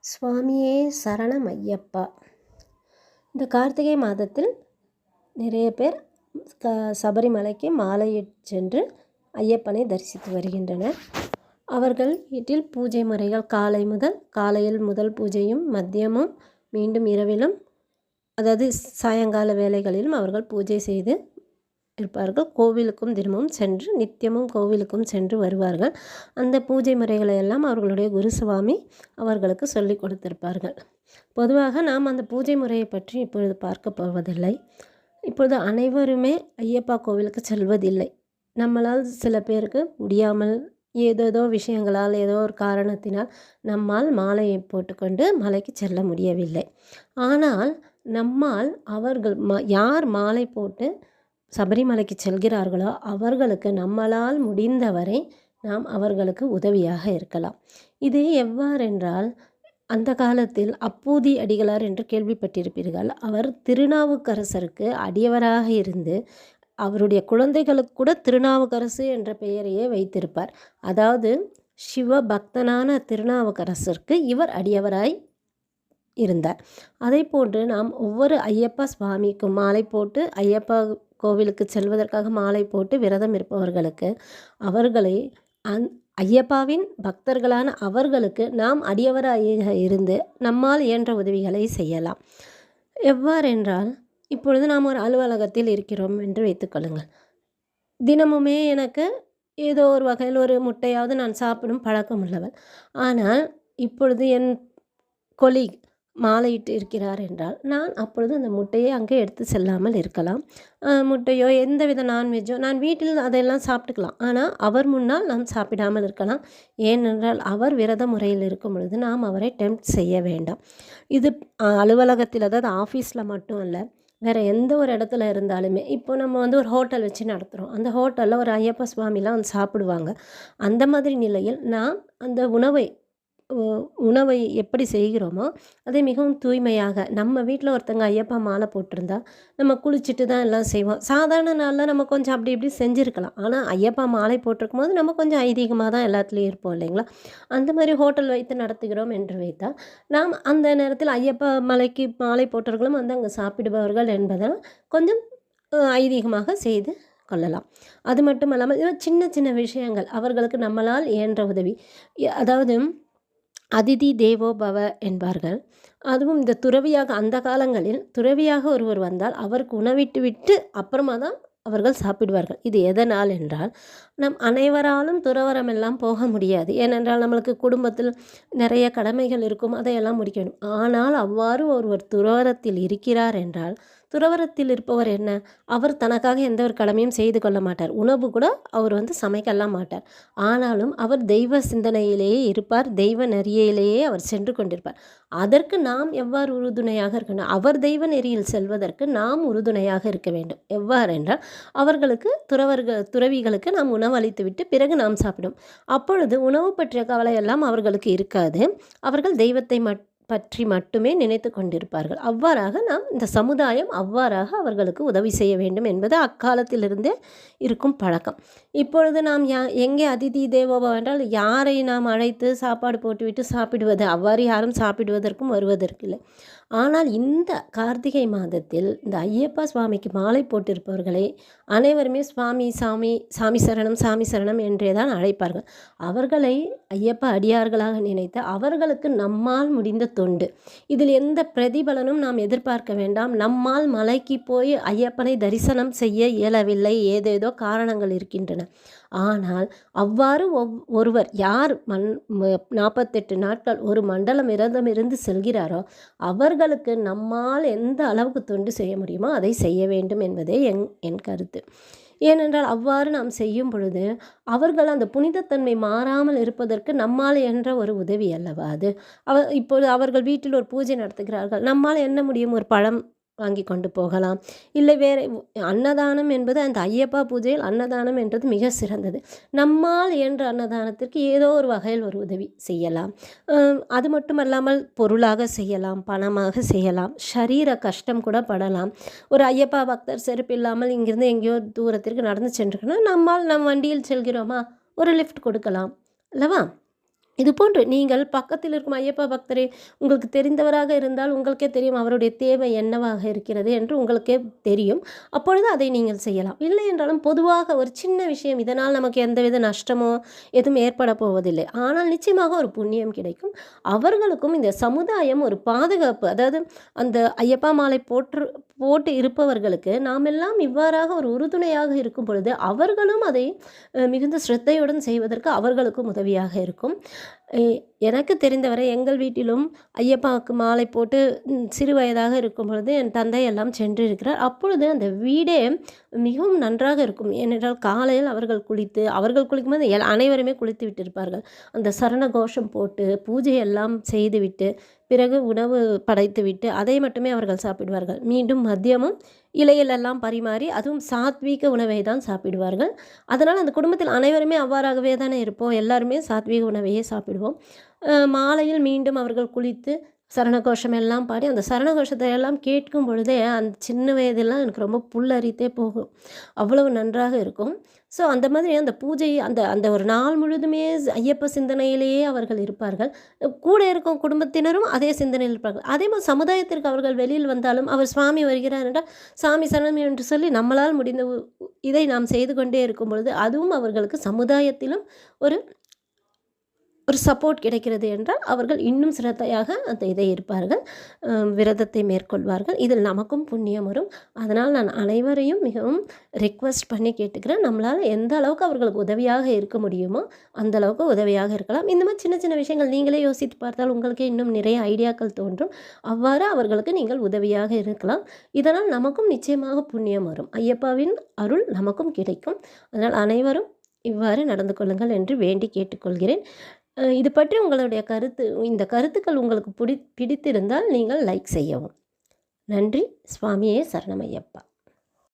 சுவாமியே சரணம் ஐயப்பா. இந்த கார்த்திகை மாதத்தில் நிறைய பேர் சபரிமலைக்கு மாலையிட்டு சென்று ஐயப்பனை தரிசித்து வருகின்றனர். அவர்கள் வீட்டில் பூஜை முறைகள் காலையில் முதல் பூஜையும் மதியமும் மீண்டும் இரவிலும், அதாவது சாயங்கால வேளைகளிலும் அவர்கள் பூஜை செய்து இருப்பார்கள். கோவிலுக்கும் தினமும் சென்று நித்தியமும் கோவிலுக்கும் சென்று வருவார்கள். அந்த பூஜை முறைகளை எல்லாம் அவர்களுடைய குருசுவாமி அவர்களுக்கு சொல்லி கொடுத்திருப்பார்கள். பொதுவாக நாம் அந்த பூஜை முறையை பற்றி இப்பொழுது பார்க்க போவதில்லை. இப்பொழுது அனைவருமே ஐயப்பா கோவிலுக்கு செல்வதில்லை. நம்மளால் சில பேருக்கு முடியாமல் ஏதேதோ விஷயங்களால் ஏதோ ஒரு காரணத்தினால் நம்மால் மாலையை போட்டுக்கொண்டு மலைக்கு செல்ல முடியவில்லை. ஆனால் நம்மால் அவர்கள் யார் மாலை போட்டு சபரிமலைக்கு செல்கிறார்களோ அவர்களுக்கு நம்மளால் முடிந்தவரை நாம் அவர்களுக்கு உதவியாக இருக்கலாம். இது எவ்வாறென்றால், அந்த காலத்தில் அப்பூதி அடிகளார் என்று கேள்விப்பட்டிருப்பீர்கள். அவர் திருநாவுக்கரசருக்கு அடியவராக இருந்து அவருடைய குழந்தைகளுக்கு கூட திருநாவுக்கரசு என்ற பெயரையே வைத்திருப்பார். அதாவது சிவபக்தனான திருநாவுக்கரசருக்கு இவர் அடியவராய் இருந்தார். அதை போன்று நாம் ஒவ்வொரு ஐயப்பா சுவாமிக்கும் மாலை போட்டு ஐயப்பா கோவிலுக்கு செல்வதற்காக மாலை போட்டு விரதம் இருப்பவர்களுக்கு அவர்களை ஐயப்பாவின் பக்தர்களான அவர்களுக்கு நாம் அடியவராக இருந்து நம்மால் இயன்ற உதவிகளை செய்யலாம். எவ்வாறென்றால், இப்பொழுது நாம் ஒரு அலுவலகத்தில் இருக்கிறோம் என்று வைத்துக்கொள்ளுங்கள். தினமுமே எனக்கு ஏதோ ஒரு வகையில் ஒரு முட்டையாவது நான் சாப்பிடும் பழக்கம் உள்ளவள். ஆனால் இப்பொழுது என் கொலீக் மாலையிட்டு இருக்கிறார் என்றால் நான் அப்பொழுது அந்த முட்டையை அங்கே எடுத்து செல்லாமல் இருக்கலாம். முட்டையோ எந்தவித நான்வெஜ்ஜோ நான் வீட்டில் அதையெல்லாம் சாப்பிட்டுக்கலாம். ஆனால் அவர் முன்னால் நாம் சாப்பிடாமல் இருக்கலாம். ஏனென்றால் அவர் விரத முறையில் இருக்கும் பொழுது நாம் அவரை டெம்ப்ட் செய்ய வேண்டாம். இது அலுவலகத்தில், அதாவது ஆஃபீஸில் மட்டும் இல்லை, வேறு எந்த ஒரு இடத்துல இருந்தாலுமே. இப்போ நம்ம ஒரு ஹோட்டல் வச்சு நடத்துகிறோம். அந்த ஹோட்டலில் ஒரு ஐயப்பா சுவாமிலாம் வந்து சாப்பிடுவாங்க. அந்த மாதிரி நிலையில் நாம் அந்த உணவை எப்படி செய்கிறோமோ அதை மிகவும் தூய்மையாக, நம்ம வீட்டில் ஒருத்தங்க ஐயப்பா மாலை போட்டிருந்தா நம்ம குளிச்சுட்டு தான் எல்லாம் செய்வோம். சாதாரண நாளில் நம்ம கொஞ்சம் அப்படி இப்படி செஞ்சுருக்கலாம். ஆனால் ஐயப்பா மாலை போட்டிருக்கும் போது நம்ம கொஞ்சம் ஐதீகமாக தான் எல்லாத்துலேயும் இருப்போம் இல்லைங்களா? அந்த மாதிரி ஹோட்டல் வைத்து நடத்துகிறோம் என்று வைத்தால் நாம் அந்த நேரத்தில் ஐயப்பா மலைக்கு மாலை போட்டவர்களும் வந்து அங்கே சாப்பிடுபவர்கள் என்பதால் கொஞ்சம் ஐதீகமாக செய்து கொள்ளலாம். அது மட்டும் இல்லாமல் சின்ன சின்ன விஷயங்கள் அவர்களுக்கு நம்மளால் இயன்ற உதவி, அதாவது அதிதி தேவோ பவ என்பார்கள். அதுவும் இந்த துறவியாக, அந்த காலங்களில் துறவியாக ஒருவர் வந்தால் அவருக்கு உணவிட்டு விட்டு அப்புறமா தான் அவர்கள் சாப்பிடுவார்கள். இது எதனால் என்றால், நம் அனைவராலும் துறவரம் எல்லாம் போக முடியாது. ஏனென்றால் நம்மளுக்கு குடும்பத்தில் நிறைய கடமைகள் இருக்கும், அதையெல்லாம் முடிக்க வேண்டும். ஆனால் அவ்வாறு ஒருவர் துறவரத்தில் இருக்கிறார் என்றால், துறவரத்தில் இருப்பவர் என்ன, அவர் தனக்காக எந்த ஒரு கடமையும் செய்து கொள்ள மாட்டார். உணவு கூட அவர் சமைக்கலாம் மாட்டார். ஆனாலும் அவர் தெய்வ சிந்தனையிலேயே இருப்பார், தெய்வ நெறியிலேயே அவர் சென்று கொண்டிருப்பார். அதற்கு நாம் எவ்வாறு உறுதுணையாக இருக்கணும்? அவர் தெய்வ நெறியில் செல்வதற்கு நாம் உறுதுணையாக இருக்க வேண்டும். எவ்வாறு என்றால், அவர்களுக்கு துறவிகளுக்கு நாம் உணவு அளித்து விட்டு பிறகு நாம் சாப்பிடும். அப்பொழுது உணவு பற்றிய கவலையெல்லாம் அவர்களுக்கு இருக்காது. அவர்கள் தெய்வத்தை பற்றி மட்டுமே நினைத்து கொண்டிருப்பார்கள். அவ்வாறாக நாம் இந்த சமுதாயம் அவ்வாறாக அவர்களுக்கு உதவி செய்ய வேண்டும் என்பது அக்காலத்திலிருந்தே இருக்கும் பழக்கம். இப்பொழுது நாம் எங்கே அதிதி தேவோபவ என்றால் யாரை நாம் அழைத்து சாப்பாடு போட்டுவிட்டு சாப்பிடுவது, அவ்வாறு யாரும் சாப்பிடுவதற்கும் வருவதற்கில்லை. ஆனால் இந்த கார்த்திகை மாதத்தில் இந்த ஐயப்பா சுவாமிக்கு மாலை போட்டிருப்பவர்களை அனைவருமே சாமி சரணம் என்றே தான் அழைப்பார்கள். அவர்களை ஐயப்பா அடியார்களாக நினைத்து அவர்களுக்கு நம்மால் முடிந்த தொண்டு, இதில் எந்த பிரதிபலனும் நாம் எதிர்பார்க்க வேண்டாம். நம்மால் மலைக்கு போய் ஐயப்பனை தரிசனம் செய்ய இயலவில்லை, ஏதேதோ காரணங்கள் இருக்கின்றன. ஆனால் அவ்வாறு ஒருவர் யார் 48 நாட்கள் ஒரு மண்டலம் இருந்து செல்கிறாரோ அவர்களுக்கு நம்மால் எந்த அளவுக்கு தொண்டு செய்ய முடியுமோ அதை செய்ய வேண்டும் என்பதே என் கருத்து. ஏனென்றால் அவ்வாறு நாம் செய்யும் பொழுது அவர்கள் அந்த புனிதத்தன்மை மாறாமல் இருப்பதற்கு நம்மால் என்ற ஒரு உதவி அல்லவா அது. இப்பொழுது அவர்கள் வீட்டில் ஒரு பூஜை நடத்துகிறார்கள், நம்மால் என்ன முடியும்? ஒரு பழம் வாங்கி கொண்டு போகலாம். இல்லை வேறு அன்னதானம் என்பது, அந்த ஐயப்பா பூஜையில் அன்னதானம் என்றது மிக சிறந்தது. நம்மால் என்ற அன்னதானத்திற்கு ஏதோ ஒரு வகையில் ஒரு உதவி செய்யலாம். அது மட்டுமல்லாமல் பொருளாக செய்யலாம், பணமாக செய்யலாம், சரீர கஷ்டம் கூட படலாம். ஒரு ஐயப்பா பக்தர் செருப்பு இல்லாமல் இங்கிருந்து எங்கேயோ தூரத்திற்கு நடந்து சென்றுக்கணும், நம்மால் நம் வண்டியில் செல்கிறோமா, ஒரு லிஃப்ட் கொடுக்கலாம் அல்லவா? இதுபோன்று நீங்கள் பக்கத்தில் இருக்கும் ஐயப்ப பக்தரை உங்களுக்கு தெரிந்தவராக இருந்தால் உங்களுக்கே தெரியும் அவருடைய தேவை என்னவாக இருக்கிறது என்று உங்களுக்கே தெரியும். அப்பொழுது அதை நீங்கள் செய்யலாம். இல்லை என்றாலும் பொதுவாக ஒரு சின்ன விஷயம், இதனால் நமக்கு எந்தவித நஷ்டமோ எதுவும் ஏற்பட போவதில்லை. ஆனால் நிச்சயமாக ஒரு புண்ணியம் கிடைக்கும். அவர்களுக்கும் இந்த சமுதாயம் ஒரு பாதுகாப்பு, அதாவது அந்த ஐயப்பா மாலை போட்டு இருப்பவர்களுக்கு நாம் எல்லாம் இவ்வாறாக ஒரு உறுதுணையாக இருக்கும் பொழுது அவர்களும் அதை மிகுந்த ஸ்ரத்தையுடன் செய்வதற்கு அவர்களுக்கும் உதவியாக இருக்கும். எனக்கு தெரிந்தவரை எங்கள் வீட்டிலும் ஐயப்பாவுக்கு மாலை போட்டு சிறு வயதாக இருக்கும் பொழுது என் தந்தை எல்லாம் சென்றிருக்கிறார். அப்பொழுது அந்த வீடே மிகவும் நன்றாக இருக்கும். ஏனென்றால் காலையில் அவர்கள் குளிக்கும்போது அனைவருமே குளித்து விட்டிருப்பார்கள். அந்த சரண கோஷம் போட்டு பூஜை எல்லாம் செய்துவிட்டு பிறகு உணவு படைத்துவிட்டு அதை மட்டுமே அவர்கள் சாப்பிடுவார்கள். மீண்டும் மதியமும் இலையிலெல்லாம் பரிமாறி அதுவும் சாத்வீக உணவை தான் சாப்பிடுவார்கள். அதனால் அந்த குடும்பத்தில் அனைவருமே அவ்வாறாகவே தானே இருப்போம். எல்லாருமே சாத்வீக உணவையே சாப்பிடுவோம். மாலையில் மீண்டும் அவர்கள் குளித்து சரணகோஷம் எல்லாம் பாடி அந்த சரணகோஷத்தை எல்லாம் கேட்கும் பொழுதே அந்த சின்ன வயதெல்லாம் எனக்கு ரொம்ப புல்லரித்தே போகும். அவ்வளவு நன்றாக இருக்கும். ஸோ அந்த மாதிரி அந்த பூஜை அந்த அந்த ஒரு நாள் முழுதுமே ஐயப்ப சிந்தனையிலேயே அவர்கள் இருப்பார்கள். கூட இருக்கும் குடும்பத்தினரும் அதே சிந்தனையில் இருப்பார்கள். அதே மாதிரி சமுதாயத்திற்கு அவர்கள் வெளியில் வந்தாலும் அவர் சுவாமி வருகிறார் என்றால் சாமி சரணம் என்று சொல்லி நம்மளால் முடிந்த இதை நாம் செய்து கொண்டே இருக்கும் பொழுது அதுவும் அவர்களுக்கு சமுதாயத்திலும் ஒரு சப்போர்ட் கிடைக்கிறது என்றால் அவர்கள் இன்னும் சிரத்தையாக அந்த இதை இருப்பார்கள், விரதத்தை மேற்கொள்வார்கள். இதில் நமக்கும் புண்ணியம் வரும். அதனால் நான் அனைவரையும் மிகவும் ரெக்வஸ்ட் பண்ணி கேட்டுக்கிறேன். நம்மளால் எந்த அளவுக்கு அவர்களுக்கு உதவியாக இருக்க முடியுமோ அந்த அளவுக்கு உதவியாக இருக்கலாம். இந்த மாதிரி சின்ன சின்ன விஷயங்கள் நீங்களே யோசித்து பார்த்தால் உங்களுக்கே இன்னும் நிறைய ஐடியாக்கள் தோன்றும். அவ்வாறு அவர்களுக்கு நீங்கள் உதவியாக இருக்கலாம். இதனால் நமக்கும் நிச்சயமாக புண்ணியம் வரும். ஐயப்பாவின் அருள் நமக்கும் கிடைக்கும். அதனால் அனைவரும் இவ்வாறு நடந்து கொள்ளுங்கள் என்று வேண்டி கேட்டுக்கொள்கிறேன். இது பற்றி உங்களுடைய இந்த கருத்துக்கள் உங்களுக்கு பிடித்திருந்தால் நீங்கள் லைக் செய்யவும். நன்றி. சுவாமியே சரணமையப்பா.